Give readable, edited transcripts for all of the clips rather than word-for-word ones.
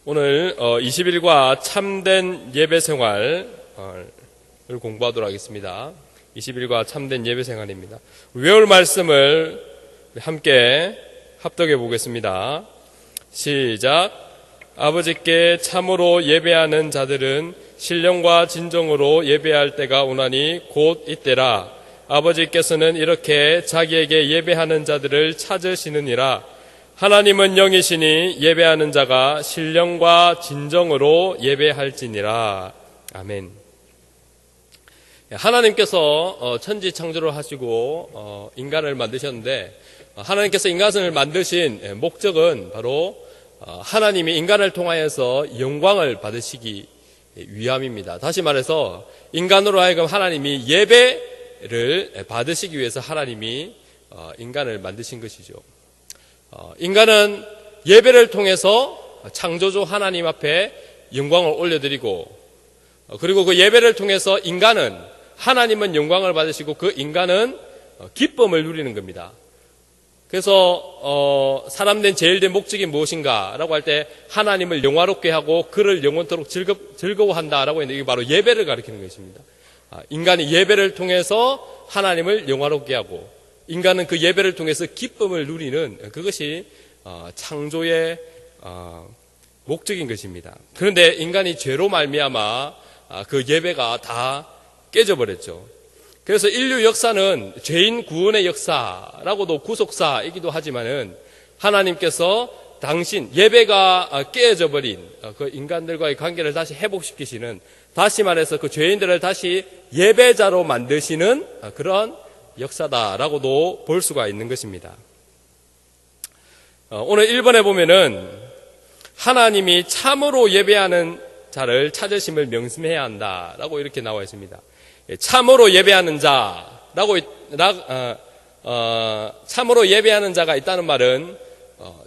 오늘 20일과 참된 예배 생활을 공부하도록 하겠습니다. 20일과 참된 예배 생활입니다. 외울 말씀을 함께 합독해 보겠습니다. 시작. 아버지께 참으로 예배하는 자들은 신령과 진정으로 예배할 때가 오나니 곧 이때라. 아버지께서는 이렇게 자기에게 예배하는 자들을 찾으시느니라. 하나님은 영이시니 예배하는 자가 신령과 진정으로 예배할지니라. 아멘. 하나님께서 천지 창조를 하시고 인간을 만드셨는데, 하나님께서 인간을 만드신 목적은 바로 하나님이 인간을 통하여서 영광을 받으시기 위함입니다. 다시 말해서 인간으로 하여금 하나님이 예배를 받으시기 위해서 하나님이 인간을 만드신 것이죠. 인간은 예배를 통해서 창조주 하나님 앞에 영광을 올려드리고, 그리고 그 예배를 통해서 인간은, 하나님은 영광을 받으시고 그 인간은 기쁨을 누리는 겁니다. 그래서 사람 된 제일 된 목적이 무엇인가 라고 할 때 하나님을 영화롭게 하고 그를 영원토록 즐거워한다라고 했는데, 이게 바로 예배를 가리키는 것입니다. 인간이 예배를 통해서 하나님을 영화롭게 하고 인간은 그 예배를 통해서 기쁨을 누리는, 그것이 창조의 목적인 것입니다. 그런데 인간이 죄로 말미암아 그 예배가 다 깨져버렸죠. 그래서 인류 역사는 죄인 구원의 역사라고도 구속사이기도 하지만은, 하나님께서 당신 예배가 깨져버린 그 인간들과의 관계를 다시 회복시키시는, 다시 말해서 그 죄인들을 다시 예배자로 만드시는 그런 역사다라고도 볼 수가 있는 것입니다. 오늘 1번에 보면은 하나님이 참으로 예배하는 자를 찾으심을 명심해야 한다라고 이렇게 나와 있습니다. 참으로 예배하는 자라고 참으로 예배하는 자가 있다는 말은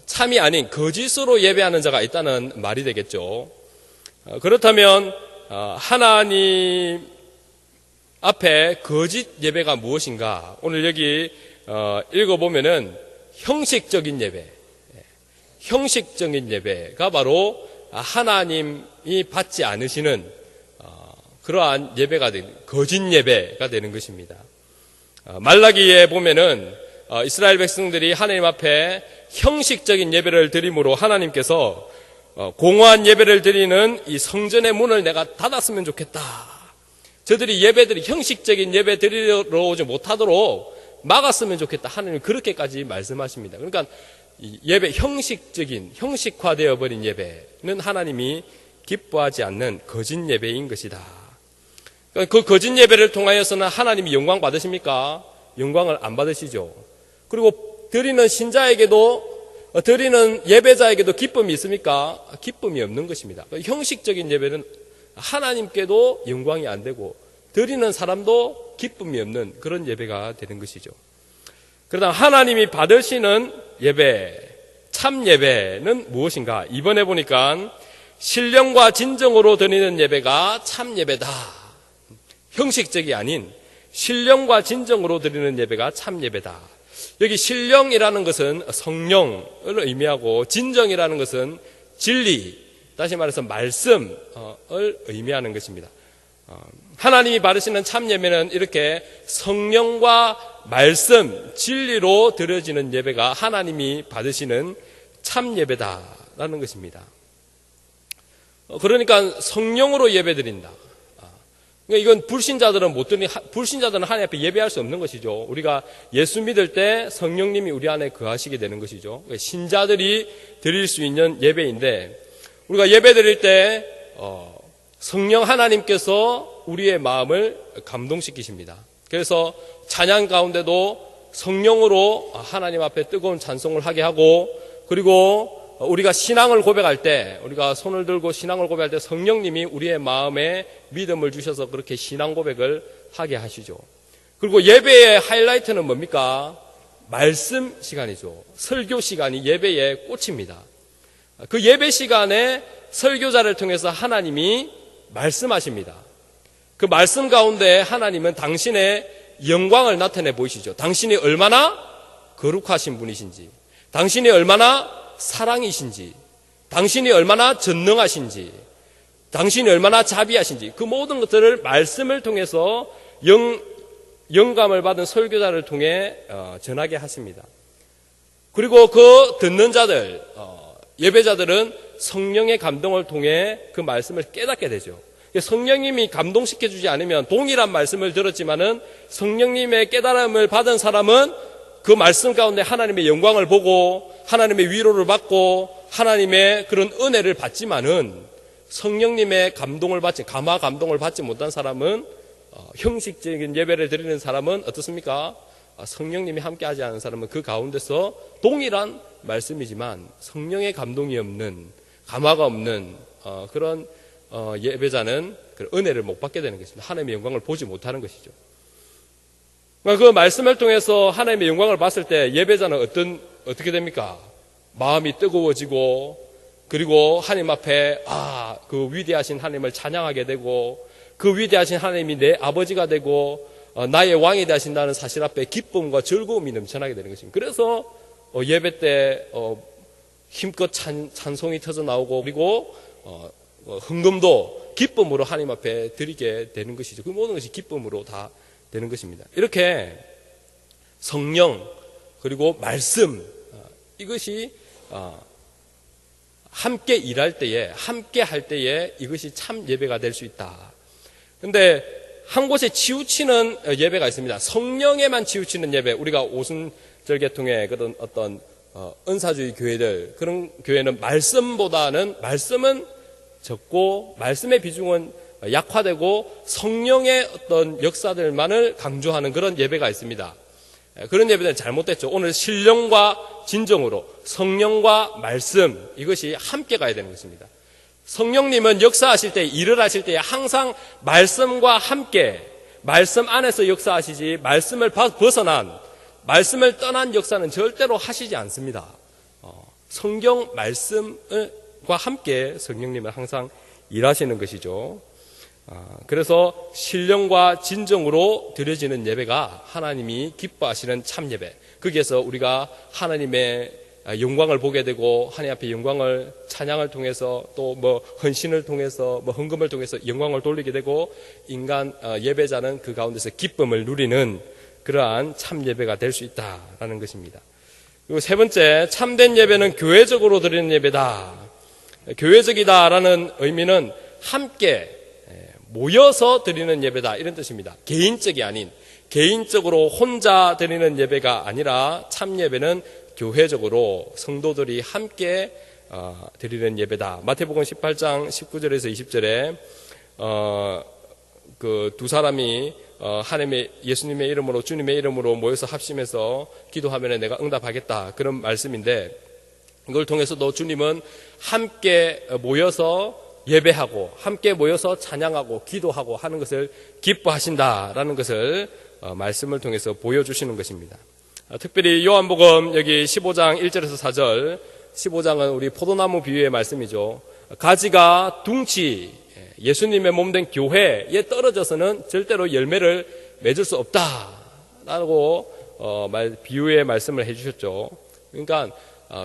참이 아닌 거짓으로 예배하는 자가 있다는 말이 되겠죠. 그렇다면 하나님 앞에 거짓 예배가 무엇인가? 오늘 여기 읽어보면은 형식적인 예배, 형식적인 예배가 바로 하나님이 받지 않으시는 그러한 예배가 되는, 거짓 예배가 되는 것입니다. 말라기에 보면은 이스라엘 백성들이 하나님 앞에 형식적인 예배를 드림으로 하나님께서 공허한 예배를 드리는 이 성전의 문을 내가 닫았으면 좋겠다. 저들이 예배들이 형식적인 예배 드리러 오지 못하도록 막았으면 좋겠다. 하나님 그렇게까지 말씀하십니다. 그러니까 예배 형식적인, 형식화되어 버린 예배는 하나님이 기뻐하지 않는 거짓 예배인 것이다. 그 거짓 예배를 통하여서는 하나님이 영광 받으십니까? 영광을 안 받으시죠. 그리고 드리는 신자에게도, 드리는 예배자에게도 기쁨이 있습니까? 기쁨이 없는 것입니다. 형식적인 예배는 하나님께도 영광이 안 되고 드리는 사람도 기쁨이 없는 그런 예배가 되는 것이죠. 그러다 하나님이 받으시는 예배, 참 예배는 무엇인가? 이번에 보니까 신령과 진정으로 드리는 예배가 참 예배다. 형식적이 아닌 신령과 진정으로 드리는 예배가 참 예배다. 여기 신령이라는 것은 성령을 의미하고, 진정이라는 것은 진리, 다시 말해서 말씀을 의미하는 것입니다. 하나님이 받으시는 참 예배는 이렇게 성령과 말씀, 진리로 드려지는 예배가 하나님이 받으시는 참 예배다라는 것입니다. 그러니까 성령으로 예배드린다. 그러니까 이건 불신자들은 못 드리니, 불신자들은 하나님 앞에 예배할 수 없는 것이죠. 우리가 예수 믿을 때 성령님이 우리 안에 거하시게 되는 것이죠. 신자들이 드릴 수 있는 예배인데, 우리가 예배 드릴 때 성령 하나님께서 우리의 마음을 감동시키십니다. 그래서 찬양 가운데도 성령으로 하나님 앞에 뜨거운 찬송을 하게 하고, 그리고 우리가 신앙을 고백할 때, 우리가 손을 들고 신앙을 고백할 때 성령님이 우리의 마음에 믿음을 주셔서 그렇게 신앙 고백을 하게 하시죠. 그리고 예배의 하이라이트는 뭡니까? 말씀 시간이죠. 설교 시간이 예배의 꽃입니다. 그 예배 시간에 설교자를 통해서 하나님이 말씀하십니다. 그 말씀 가운데 하나님은 당신의 영광을 나타내 보이시죠. 당신이 얼마나 거룩하신 분이신지, 당신이 얼마나 사랑이신지, 당신이 얼마나 전능하신지, 당신이 얼마나 자비하신지 그 모든 것들을 말씀을 통해서 영감을 받은 설교자를 통해 전하게 하십니다. 그리고 그 듣는 자들, 예배자들은 성령의 감동을 통해 그 말씀을 깨닫게 되죠. 성령님이 감동시켜주지 않으면 동일한 말씀을 들었지만은 성령님의 깨달음을 받은 사람은 그 말씀 가운데 하나님의 영광을 보고 하나님의 위로를 받고 하나님의 그런 은혜를 받지만은 성령님의 감동을 받지, 감화 감동을 받지 못한 사람은 형식적인 예배를 드리는 사람은 어떻습니까? 성령님이 함께하지 않은 사람은 그 가운데서 동일한 말씀이지만 성령의 감동이 없는, 감화가 없는 그런 예배자는 그 은혜를 못 받게 되는 것입니다. 하나님의 영광을 보지 못하는 것이죠. 그 말씀을 통해서 하나님의 영광을 봤을 때 예배자는 어떻게 됩니까? 마음이 뜨거워지고 그리고 하나님 앞에 그 위대하신 하나님을 찬양하게 되고 그 위대하신 하나님이 내 아버지가 되고 나의 왕이 되신다는 사실 앞에 기쁨과 즐거움이 넘쳐나게 되는 것입니다. 그래서 예배 때 힘껏 찬송이 터져 나오고 그리고 헌금도 기쁨으로 하나님 앞에 드리게 되는 것이죠. 그 모든 것이 기쁨으로 다 되는 것입니다. 이렇게 성령 그리고 말씀 이것이 함께 일할 때에 함께 할 때에 이것이 참 예배가 될 수 있다. 그런데 한 곳에 치우치는 예배가 있습니다. 성령에만 치우치는 예배. 우리가 오순절 계통의 그런 어떤 은사주의 교회들, 그런 교회는 말씀은 적고 말씀의 비중은 약화되고 성령의 어떤 역사들만을 강조하는 그런 예배가 있습니다. 그런 예배는 잘못됐죠. 오늘 신령과 진정으로 성령과 말씀 이것이 함께 가야 되는 것입니다. 성령님은 역사하실 때, 일을 하실 때 항상 말씀과 함께 말씀 안에서 역사하시지 말씀을 벗어난, 말씀을 떠난 역사는 절대로 하시지 않습니다. 성경 말씀과 함께 성령님은 항상 일하시는 것이죠. 그래서 신령과 진정으로 드려지는 예배가 하나님이 기뻐하시는 참 예배. 거기에서 우리가 하나님의 영광을 보게 되고 하나님 앞에 영광을 찬양을 통해서 또 헌신을 통해서 헌금을 통해서 영광을 돌리게 되고 인간 예배자는 그 가운데서 기쁨을 누리는 그러한 참 예배가 될 수 있다라는 것입니다. 그리고 세 번째, 참된 예배는 교회적으로 드리는 예배다. 교회적이다라는 의미는 함께 모여서 드리는 예배다 이런 뜻입니다. 개인적이 아닌, 개인적으로 혼자 드리는 예배가 아니라 참 예배는 교회적으로 성도들이 함께 드리는 예배다. 마태복음 18장 19절에서 20절에 그 두 사람이 하나님의 예수님의 이름으로 주님의 이름으로 모여서 합심해서 기도하면 내가 응답하겠다 그런 말씀인데, 이걸 통해서도 주님은 함께 모여서 예배하고 함께 모여서 찬양하고 기도하고 하는 것을 기뻐하신다라는 것을 말씀을 통해서 보여주시는 것입니다. 특별히 요한복음 여기 15장 1절에서 4절, 15장은 우리 포도나무 비유의 말씀이죠. 가지가 둥치 예수님의 몸된 교회에 떨어져서는 절대로 열매를 맺을 수 없다라고 비유의 말씀을 해주셨죠. 그러니까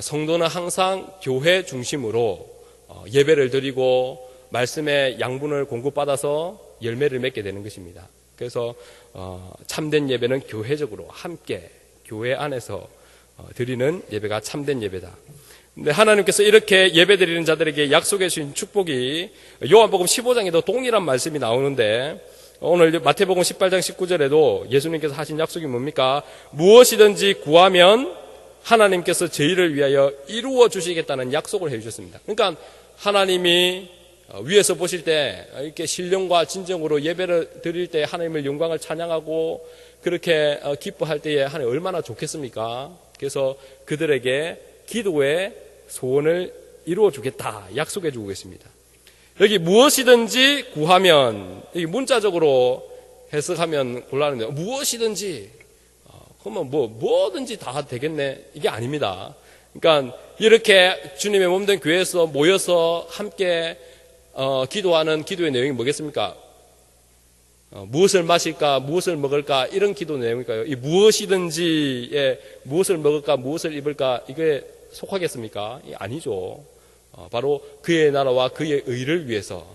성도는 항상 교회 중심으로 예배를 드리고 말씀의 양분을 공급받아서 열매를 맺게 되는 것입니다. 그래서 참된 예배는 교회적으로 함께 교회 안에서 드리는 예배가 참된 예배다. 근데 하나님께서 이렇게 예배 드리는 자들에게 약속해 주신 축복이 요한복음 15장에도 동일한 말씀이 나오는데, 오늘 마태복음 18장 19절에도 예수님께서 하신 약속이 뭡니까? 무엇이든지 구하면 하나님께서 저희를 위하여 이루어 주시겠다는 약속을 해 주셨습니다. 그러니까 하나님이 위에서 보실 때 이렇게 신령과 진정으로 예배를 드릴 때 하나님의 영광을 찬양하고 그렇게 기뻐할 때에 하나님 얼마나 좋겠습니까? 그래서 그들에게 기도의 소원을 이루어 주겠다 약속해 주고 계십니다. 여기 무엇이든지 구하면, 여기 문자적으로 해석하면 곤란한데 무엇이든지 그러면 뭐든지 다 되겠네 이게 아닙니다. 그러니까 이렇게 주님의 몸된 교회에서 모여서 함께 기도하는 기도의 내용이 뭐겠습니까? 무엇을 마실까, 무엇을 먹을까 이런 기도 내용일까요? 이 무엇이든지에 무엇을 먹을까, 무엇을 입을까 이게 속하겠습니까? 아니죠. 바로 그의 나라와 그의 의를 위해서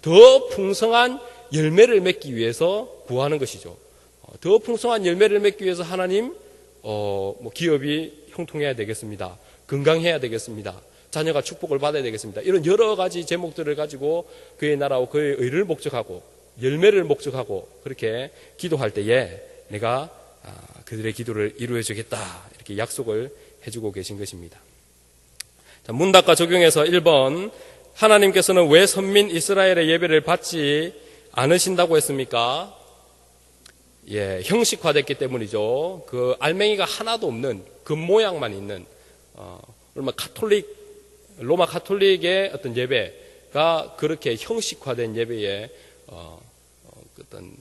더 풍성한 열매를 맺기 위해서 구하는 것이죠. 더 풍성한 열매를 맺기 위해서 하나님 기업이 형통해야 되겠습니다. 건강해야 되겠습니다. 자녀가 축복을 받아야 되겠습니다. 이런 여러 가지 제목들을 가지고 그의 나라와 그의 의를 목적하고 열매를 목적하고 그렇게 기도할 때에 내가 그들의 기도를 이루어 주겠다 이렇게 약속을 해주고 계신 것입니다. 자, 문답과 적용해서 1번, 하나님께서는 왜 선민 이스라엘의 예배를 받지 않으신다고 했습니까? 형식화됐기 때문이죠. 그 알맹이가 하나도 없는 겉모양만 있는 로마 카톨릭의 어떤 예배가 그렇게 형식화된 예배의 어떤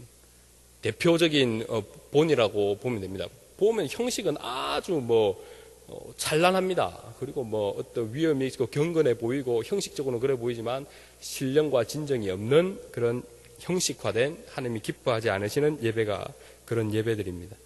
대표적인 본이라고 보면 됩니다. 보면 형식은 아주 찬란합니다. 그리고 어떤 위험이 있고 경건해 보이고 형식적으로는 그래 보이지만 신령과 진정이 없는 그런 형식화된 하나님이 기뻐하지 않으시는 예배가 그런 예배들입니다.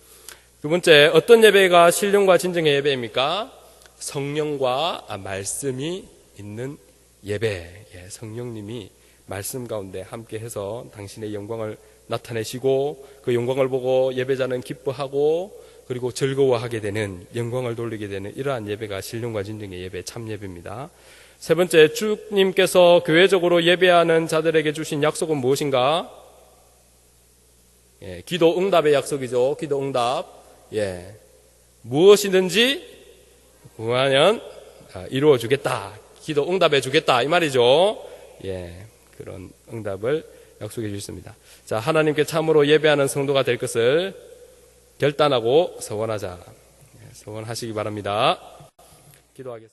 두 번째, 어떤 예배가 신령과 진정의 예배입니까? 성령과 말씀이 있는 예배. 성령님이 말씀 가운데 함께해서 당신의 영광을 나타내시고 그 영광을 보고 예배자는 기뻐하고 그리고 즐거워하게 되는, 영광을 돌리게 되는 이러한 예배가 신령과 진정의 예배, 참 예배입니다. 세 번째, 주님께서 교회적으로 예배하는 자들에게 주신 약속은 무엇인가? 기도 응답의 약속이죠. 기도 응답. 무엇이든지 구하면 이루어 주겠다. 기도 응답해 주겠다. 이 말이죠. 그런 응답을 약속해 주셨습니다. 자, 하나님께 참으로 예배하는 성도가 될 것을 결단하고 소원하자. 소원하시기 바랍니다. 기도하겠습니다.